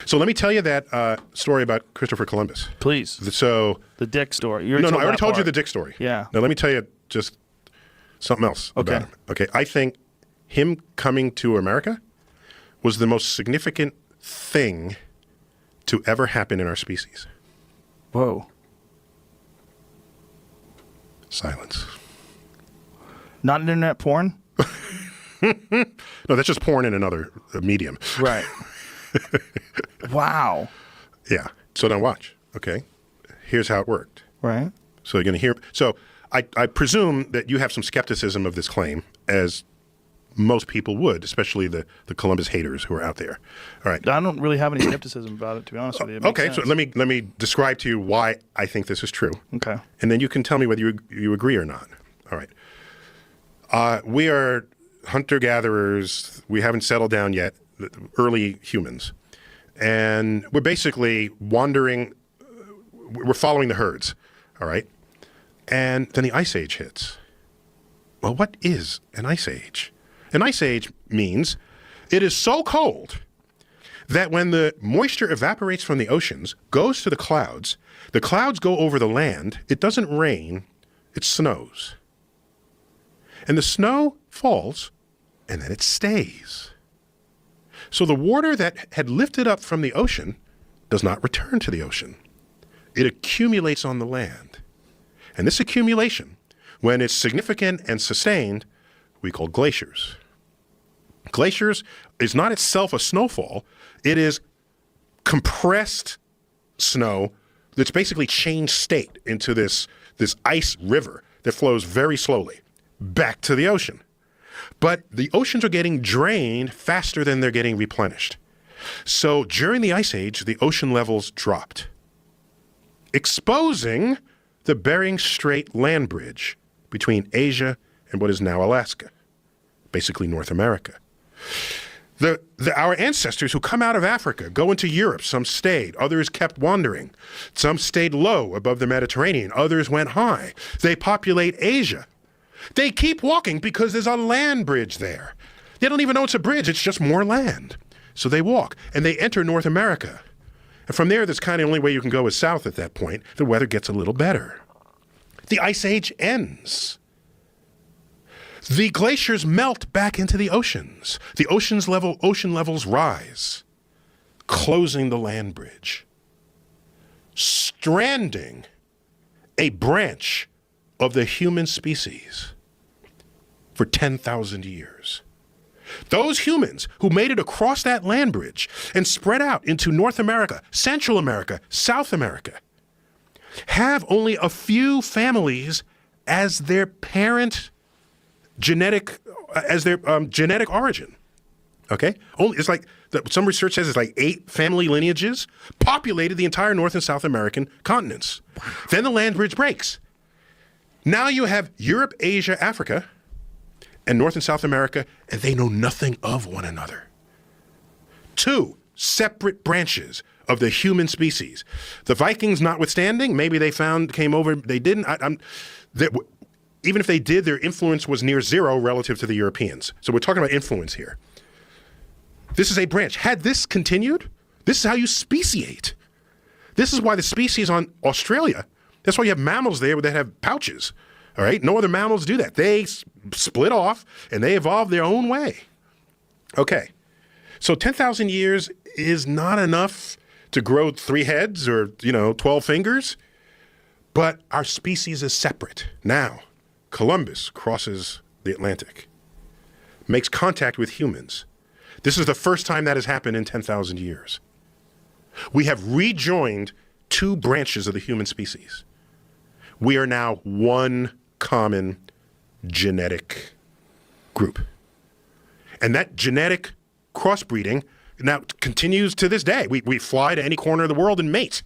So let me tell you that story about Christopher Columbus. Please. So The dick story. I already told you the dick story. Yeah. Now let me tell you just something else about him. Okay, I think him coming to America was the most significant thing to ever happen in our species. Whoa. Silence. Not internet porn? No, that's just porn in another medium. Right. Wow. Yeah. So now watch. Okay. Here's how it worked. Right. So you're going to hear. So I presume that you have some skepticism of this claim, as most people would, especially the Columbus haters who are out there. All right. I don't really have any skepticism about it, to be honest with you. Okay. So let me describe to you why I think this is true. Okay. And then you can tell me whether you agree or not. All right. We are hunter-gatherers. We haven't settled down yet, early humans. And we're basically wandering. We're following the herds. All right. And then the Ice Age hits. Well, what is an Ice Age? An Ice Age means it is so cold that when the moisture evaporates from the oceans, goes to the clouds go over the land, it doesn't rain, it snows. And the snow falls, and then it stays. So the water that had lifted up from the ocean does not return to the ocean. It accumulates on the land. And this accumulation, when it's significant and sustained, we call glaciers. Glaciers is not itself a snowfall. It is compressed snow that's basically changed state into this ice river that flows very slowly back to the ocean. But the oceans are getting drained faster than they're getting replenished. So during the Ice Age, the ocean levels dropped, exposing the Bering Strait land bridge between Asia and what is now Alaska, basically North America. Our ancestors who come out of Africa go into Europe. Some stayed, others kept wandering. Some stayed low above the Mediterranean, others went high. They populate Asia. They keep walking because there's a land bridge there. They don't even know it's a bridge, it's just more land. So they walk, and they enter North America. And from there, that's kind of the only way you can go is south at that point. The weather gets a little better. The Ice Age ends. The glaciers melt back into the oceans. The ocean levels rise, closing the land bridge, stranding a branch of the human species for 10,000 years. Those humans who made it across that land bridge and spread out into North America, Central America, South America, have only a few families as their genetic origin. Okay? It's like some research says it's like 8 family lineages populated the entire North and South American continents. Then the land bridge breaks. Now you have Europe, Asia, Africa, and North and South America, and they know nothing of one another. 2 separate branches of the human species. The Vikings notwithstanding, maybe they came over, they didn't. Even if they did, their influence was near zero relative to the Europeans. So we're talking about influence here. This is a branch. Had this continued, this is how you speciate. This is why the species on Australia, that's why you have mammals there that have pouches. All right? No other mammals do that. They split off and they evolved their own way. Okay. So 10,000 years is not enough to grow 3 heads or, 12 fingers, but our species is separate. Now, Columbus crosses the Atlantic, makes contact with humans. This is the first time that has happened in 10,000 years. We have rejoined 2 branches of the human species. We are now one common genetic group. And that genetic crossbreeding now continues to this day. We fly to any corner of the world and mate,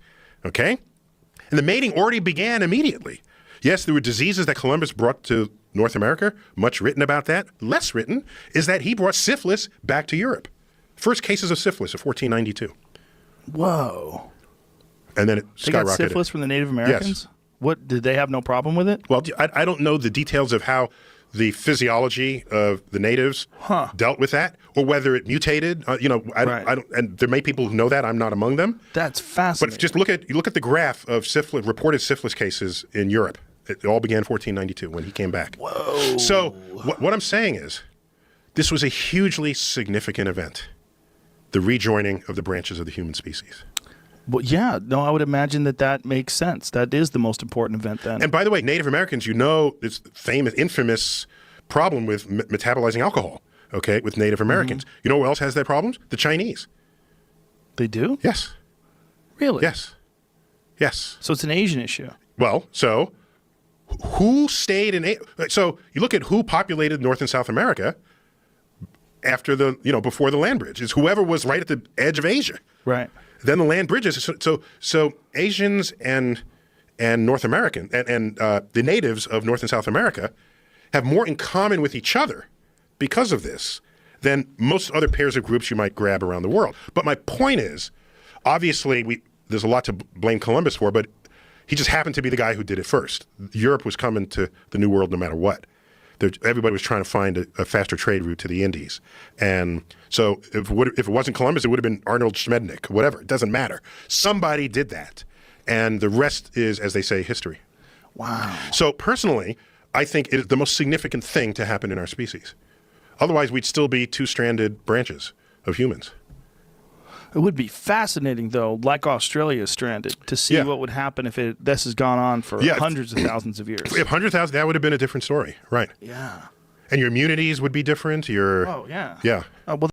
okay? And the mating already began immediately. Yes, there were diseases that Columbus brought to North America, much written about that. Less written is that he brought syphilis back to Europe. First cases of syphilis of 1492. Whoa. And then it skyrocketed. They got syphilis from the Native Americans? Yes. What, did they have no problem with it? Well, I don't know the details of how the physiology of the natives dealt with that, or whether it mutated. I don't, and there may be people who know that. I'm not among them. That's fascinating. But just look at the graph of reported syphilis cases in Europe. It all began in 1492 when he came back. Whoa. So what I'm saying is, this was a hugely significant event, the rejoining of the branches of the human species. Well, yeah, no, I would imagine that makes sense. That is the most important event then. And by the way, Native Americans, this famous, infamous problem with metabolizing alcohol, okay, with Native Americans. You know who else has that problem? The Chinese. They do? Yes. Really? Yes. Yes. So it's an Asian issue. Well, so who stayed in... So you look at who populated North and South America after before the land bridge. It's whoever was right at the edge of Asia. Right. Then the land bridges. So Asians and North American and the natives of North and South America have more in common with each other because of this than most other pairs of groups you might grab around the world. But my point is, obviously, there's a lot to blame Columbus for, but he just happened to be the guy who did it first. Europe was coming to the New World no matter what. Everybody was trying to find a faster trade route to the Indies. And so if it wasn't Columbus, it would have been Arnold Schmednick, whatever. It doesn't matter. Somebody did that. And the rest is, as they say, history. Wow. So personally, I think it is the most significant thing to happen in our species. Otherwise, we'd still be two stranded branches of humans. It would be fascinating, though, like Australia is stranded, to see what would happen if this has gone on for hundreds of thousands of years. If 100,000, that would have been a different story, right? Yeah. And your immunities would be different. Oh, yeah. Yeah. Well,